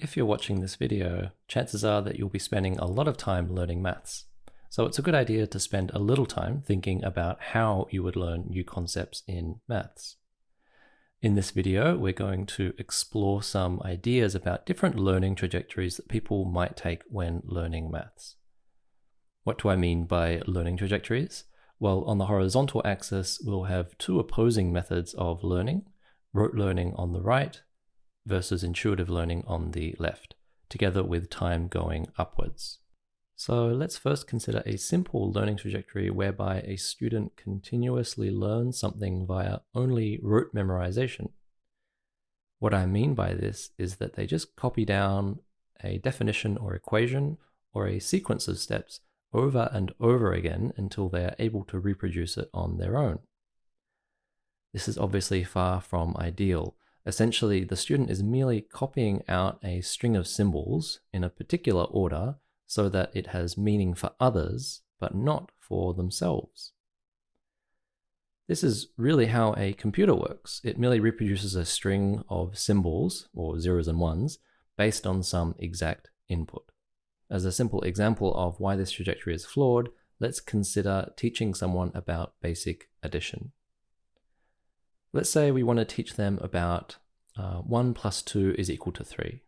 If you're watching this video, chances are that you'll be spending a lot of time learning maths. So it's a good idea to spend a little time thinking about how you would learn new concepts in maths. In this video, we're going to explore some ideas about different learning trajectories that people might take when learning maths. What do I mean by learning trajectories? Well, on the horizontal axis, we'll have two opposing methods of learning, rote learning on the right versus intuitive learning on the left, together with time going upwards. So let's first consider a simple learning trajectory whereby a student continuously learns something via only rote memorization. What I mean by this is that they just copy down a definition or equation or a sequence of steps over and over again until they are able to reproduce it on their own. This is obviously far from ideal. Essentially, the student is merely copying out a string of symbols in a particular order so that it has meaning for others, but not for themselves. This is really how a computer works. It merely reproduces a string of symbols, or zeros and ones, based on some exact input. As a simple example of why this trajectory is flawed, let's consider teaching someone about basic addition. Let's say we want to teach them about 1 plus 2 is equal to 3.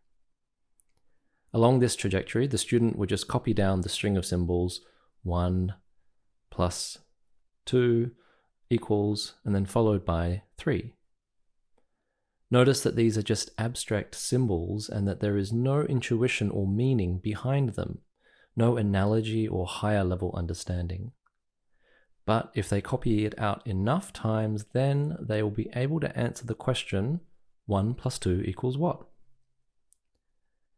Along this trajectory, the student would just copy down the string of symbols 1 plus 2 equals, and then followed by 3. Notice that these are just abstract symbols and that there is no intuition or meaning behind them, no analogy or higher level understanding. But if they copy it out enough times, then they will be able to answer the question, 1 plus 2 equals what?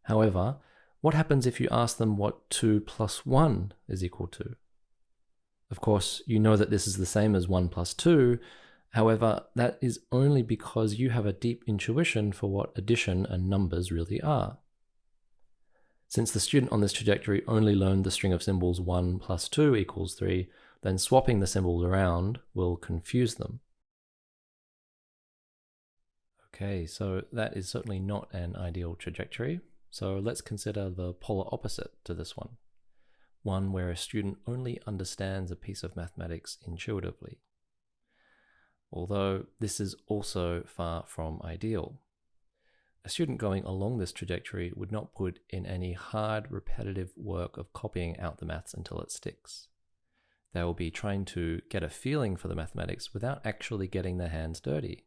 However, what happens if you ask them what 2 plus 1 is equal to? Of course, you know that this is the same as 1 plus 2. However, that is only because you have a deep intuition for what addition and numbers really are. Since the student on this trajectory only learned the string of symbols 1 plus 2 equals 3, then swapping the symbols around will confuse them. Okay, so that is certainly not an ideal trajectory. So let's consider the polar opposite to this one where a student only understands a piece of mathematics intuitively. Although this is also far from ideal. A student going along this trajectory would not put in any hard, repetitive work of copying out the maths until it sticks. They will be trying to get a feeling for the mathematics without actually getting their hands dirty.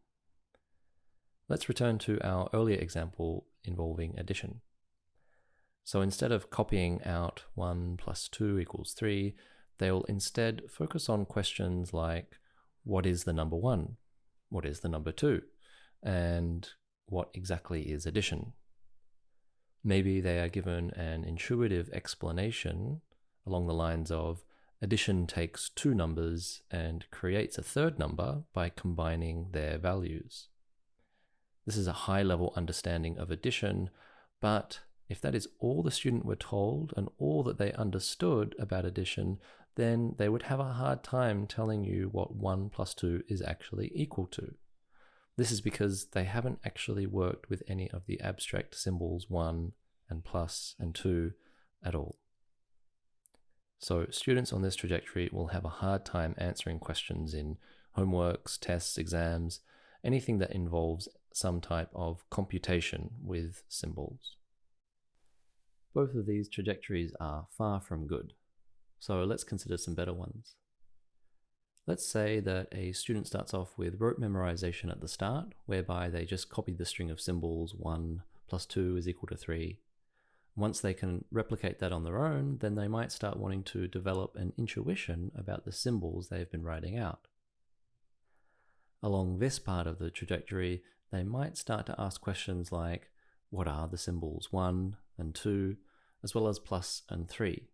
Let's return to our earlier example involving addition. So instead of copying out 1 plus 2 equals 3, they will instead focus on questions like, what is the number 1? What is the number 2? And what exactly is addition? Maybe they are given an intuitive explanation along the lines of, addition takes two numbers and creates a third number by combining their values. This is a high-level understanding of addition, but if that is all the student were told and all that they understood about addition, then they would have a hard time telling you what 1 plus 2 is actually equal to. This is because they haven't actually worked with any of the abstract symbols 1 and plus and 2 at all. So students on this trajectory will have a hard time answering questions in homeworks, tests, exams, anything that involves some type of computation with symbols. Both of these trajectories are far from good. So let's consider some better ones. Let's say that a student starts off with rote memorization at the start, whereby they just copy the string of symbols 1 plus 2 is equal to 3. Once they can replicate that on their own, then they might start wanting to develop an intuition about the symbols they've been writing out. Along this part of the trajectory, they might start to ask questions like, what are the symbols 1 and 2, as well as plus and 3?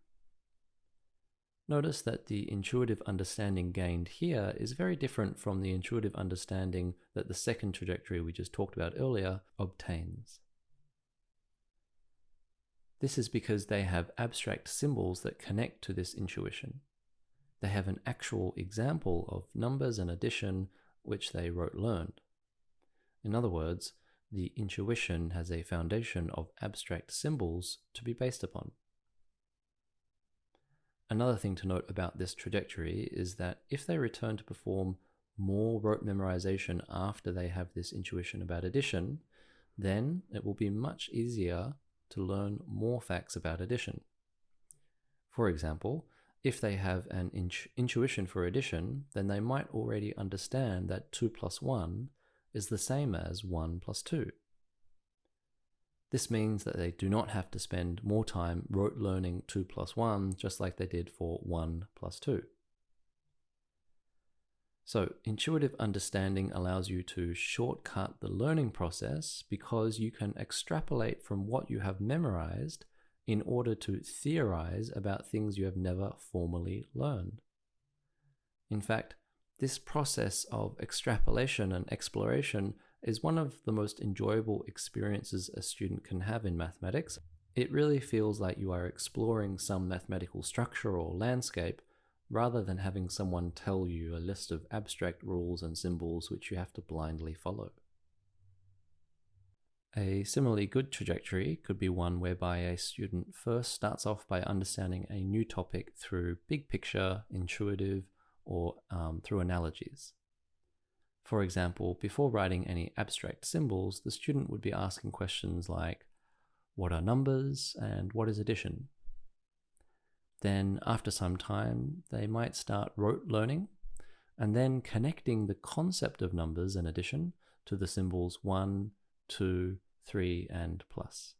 Notice that the intuitive understanding gained here is very different from the intuitive understanding that the second trajectory we just talked about earlier obtains. This is because they have abstract symbols that connect to this intuition. They have an actual example of numbers and addition which they rote learned. In other words, the intuition has a foundation of abstract symbols to be based upon. Another thing to note about this trajectory is that if they return to perform more rote memorization after they have this intuition about addition, then it will be much easier to learn more facts about addition. For example, if they have an intuition for addition, then they might already understand that 2 plus 1 is the same as 1 plus 2. This means that they do not have to spend more time rote learning 2 plus 1 just like they did for 1 plus 2. So intuitive understanding allows you to shortcut the learning process because you can extrapolate from what you have memorized in order to theorize about things you have never formally learned. In fact, this process of extrapolation and exploration is one of the most enjoyable experiences a student can have in mathematics. It really feels like you are exploring some mathematical structure or landscape rather than having someone tell you a list of abstract rules and symbols which you have to blindly follow. A similarly good trajectory could be one whereby a student first starts off by understanding a new topic through big picture, intuitive, or through analogies. For example, before writing any abstract symbols, the student would be asking questions like, what are numbers and what is addition? Then after some time, they might start rote learning and then connecting the concept of numbers and addition to the symbols 1, 2, 3, and plus.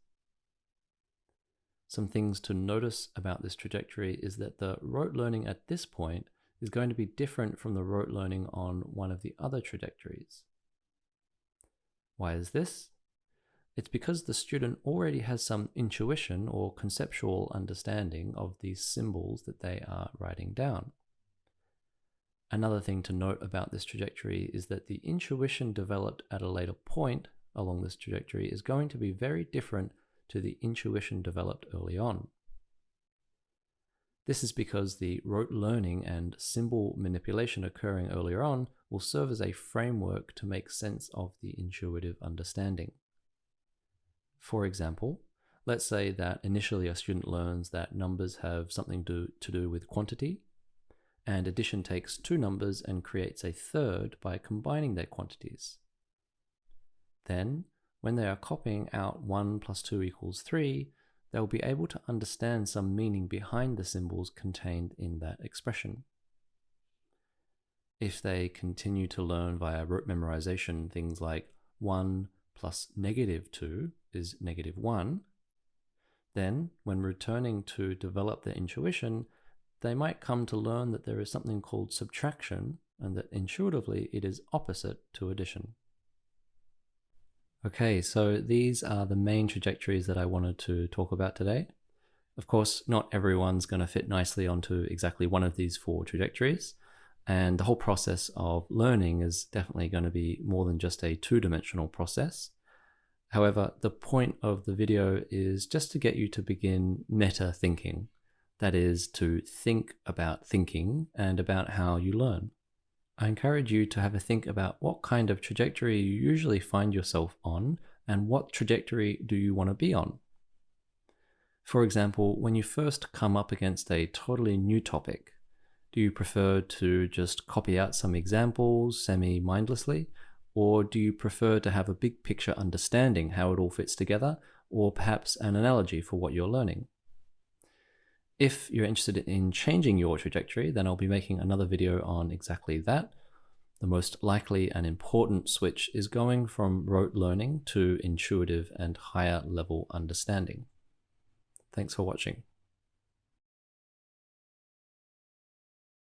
Some things to notice about this trajectory is that the rote learning at this point is going to be different from the rote learning on one of the other trajectories. Why is this? It's because the student already has some intuition or conceptual understanding of these symbols that they are writing down. Another thing to note about this trajectory is that the intuition developed at a later point along this trajectory is going to be very different to the intuition developed early on. This is because the rote learning and symbol manipulation occurring earlier on will serve as a framework to make sense of the intuitive understanding. For example, let's say that initially a student learns that numbers have something to do with quantity, and addition takes two numbers and creates a third by combining their quantities. Then, when they are copying out 1 plus 2 equals 3, they will be able to understand some meaning behind the symbols contained in that expression. If they continue to learn via rote memorization things like 1 plus negative 2 is negative 1, then when returning to develop their intuition, they might come to learn that there is something called subtraction and that intuitively it is opposite to addition. Okay, so these are the main trajectories that I wanted to talk about today. Of course, not everyone's going to fit nicely onto exactly one of these 4 trajectories, and the whole process of learning is definitely going to be more than just a 2-dimensional process. However, the point of the video is just to get you to begin meta thinking, that is, to think about thinking and about how you learn. I encourage you to have a think about what kind of trajectory you usually find yourself on and what trajectory do you want to be on. For example, when you first come up against a totally new topic, do you prefer to just copy out some examples semi-mindlessly, or do you prefer to have a big picture understanding how it all fits together, or perhaps an analogy for what you're learning? If you're interested in changing your trajectory, then I'll be making another video on exactly that. The most likely and important switch is going from rote learning to intuitive and higher level understanding. Thanks for watching.